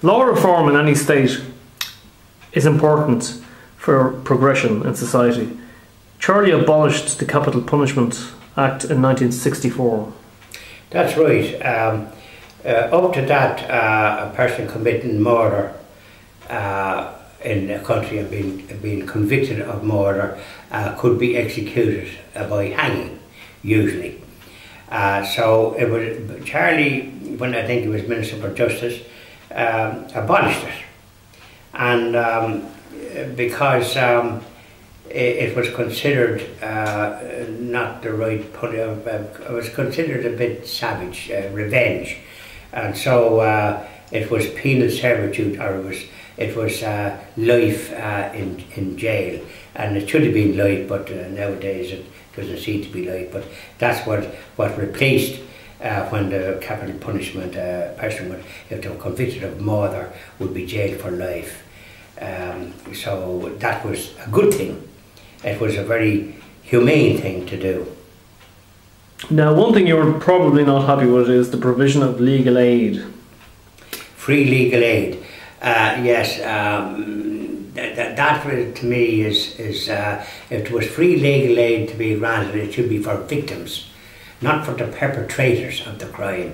Law reform in any state is important for progression in society. Charlie abolished the Capital Punishment Act in 1964. That's right. Up to that, a person committing murder in a country and being convicted of murder could be executed by hanging, usually. So it was Charlie, when I think he was Minister for Justice, abolished it, and because it was considered not the right it was considered a bit savage, revenge, and so it was penal servitude, or it was life in jail, and it should have been life, but nowadays it doesn't seem to be life. But that's what replaced when the capital punishment person would, if they were convicted of murder, would be jailed for life. So that was a good thing. It was a very humane thing to do. Now, one thing you're probably not happy with is the provision of legal aid. Free legal aid. Yes, that to me is if it was free legal aid to be granted, it should be for victims, not for the perpetrators of the crime.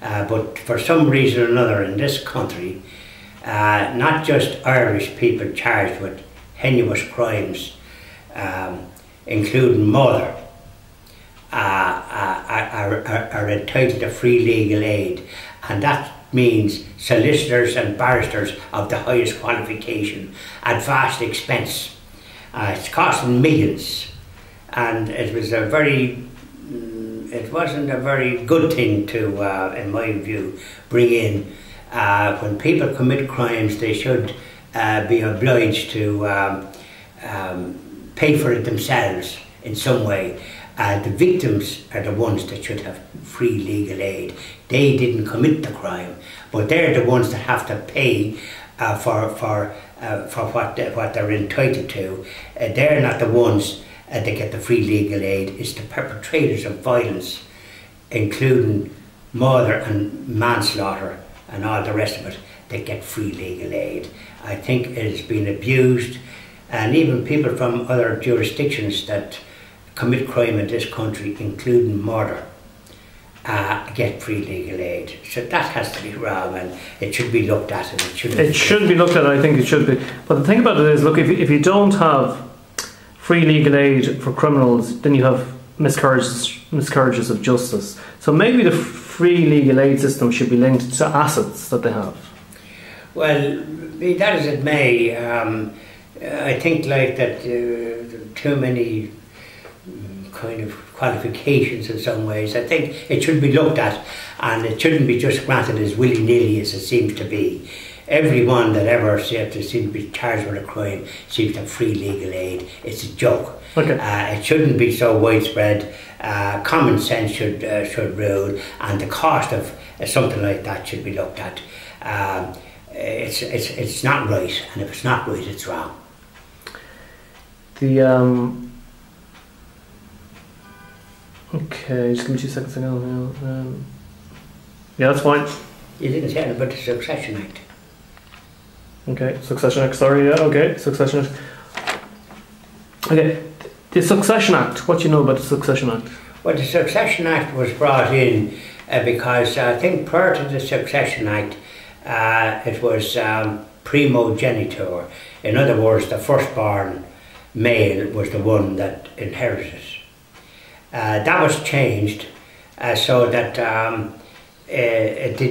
But for some reason or another in this country, not just Irish people charged with heinous crimes, including murder, are entitled to free legal aid, and that means solicitors and barristers of the highest qualification at vast expense. It's costing millions, and it wasn't a very good thing to, in my view, bring in. When people commit crimes, they should be obliged to pay for it themselves in some way. The victims are the ones that should have free legal aid. They didn't commit the crime, but they're the ones that have to pay for what they're entitled to. They're not the ones that get the free legal aid. It's the perpetrators of violence, including murder and manslaughter and all the rest of it, that get free legal aid. I think it has been abused, and even people from other jurisdictions that commit crime in this country, including murder, get free legal aid. So that has to be wrong, and it should be looked at. And it should be looked at. I think it should be. But the thing about it is, look, if you don't have free legal aid for criminals, then you have miscarriages of justice. So maybe the free legal aid system should be linked to assets that they have. Well, be that as it may, I think like that too many kind of qualifications in some ways. I think it should be looked at, and it shouldn't be just granted as willy-nilly as it seems to be. Everyone that ever seems to be charged with a crime seems to have free legal aid. It's a joke. Okay. It shouldn't be so widespread. Common sense should rule, and the cost of something like that should be looked at. It's not right, and if it's not right, it's wrong. Okay, just give me 2 seconds ago. Yeah, that's fine. You didn't say anything about the Succession Act. Okay, Succession Act, sorry, yeah, okay, Succession Act. Okay, the Succession Act, what do you know about the Succession Act? Well, the Succession Act was brought in because I think prior to the Succession Act, it was primogeniture. In other words, the firstborn male was the one that inherited. That was changed so that it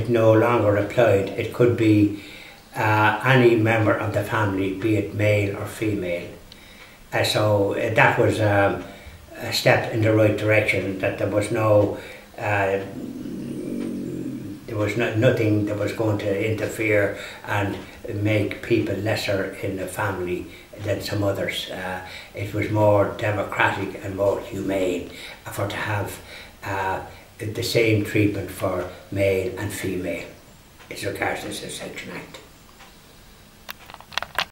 no longer applied. It could be any member of the family, be it male or female. So that was a step in the right direction. That there was nothing that was going to interfere and make people lesser in the family than some others. It was more democratic and more humane to have the same treatment for male and female as regards to the Succession Act.